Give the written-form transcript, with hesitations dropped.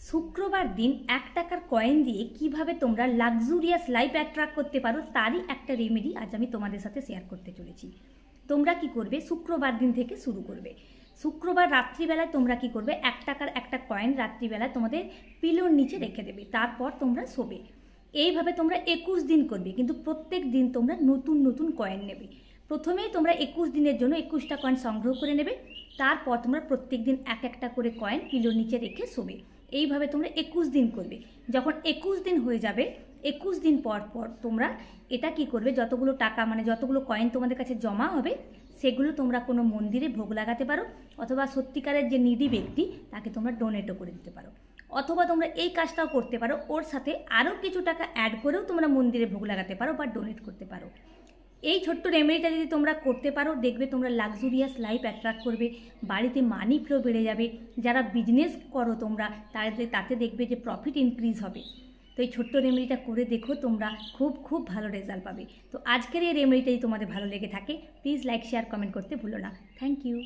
শুক্রবার দিন 1 টাকার কয়েন দিয়ে কিভাবে তোমরা লাক্সুরিয়াস লাইফ অ্যাট্রাক্ট করতে পারো তারই একটা রেমেডি আজ আমি তোমাদের সাথে শেয়ার করতে চলেছি। তোমরা কি করবে, শুক্রবার দিন থেকে শুরু করবে। শুক্রবার রাত্রিবেলায় তোমরা কি করবে, 1 টাকার একটা কয়েন রাত্রিবেলায় তোমাদের পিলোর নিচে রেখে দেবে, তারপর তোমরা শোবে। এইভাবে তোমরা 21 দিন করবে, কিন্তু প্রত্যেক দিন তোমরা নতুন নতুন কয়েন নেবে। প্রথমেই তোমরা 21 দিনের জন্য 21টা কয়েন সংগ্রহ করে নেবে, তারপর তোমরা প্রত্যেক দিন এক একটা করে কয়েন পিলোর নিচে রেখে শোবে। এইভাবে তোমরা 21 দিন করবে। যখন 21 দিন হয়ে যাবে, 21 দিন পর পর তোমরা এটা কি করবে, যতগুলো টাকা মানে যতগুলো কয়েন তোমাদের কাছে জমা হবে সেগুলো তোমরা কোনো মন্দিরে ভোগ লাগাতে পারো, অথবা সত্যিকারের যে নিডি ব্যক্তি তাকে তোমরা ডোনেটও করে দিতে পারো, অথবা তোমরা এই কাজটাও করতে পারো, ওর সাথে আরও কিছু টাকা অ্যাড করেও তোমরা মন্দিরে ভোগ লাগাতে পারো বা ডোনেট করতে পারো। এই ছোট্ট রেমেডিটা যদি তোমরা করতে পারো, দেখবে তোমরা লাক্সুরিয়াস লাইফ অ্যাট্রাক্ট করবে, বাড়িতে মানি ফ্লো বেড়ে যাবে। যারা বিজনেস করো তোমরা তাতে দেখবে যে প্রফিট ইনক্রিজ হবে। তো এই ছোট্ট রেমেডিটা করে দেখো, তোমরা খুব খুব ভালো রেজাল্ট পাবে। তো আজকের এই রেমেডিটা যদি তোমাদের ভালো লেগে থাকে, প্লিজ লাইক শেয়ার কমেন্ট করতে ভুলো না। Thank you.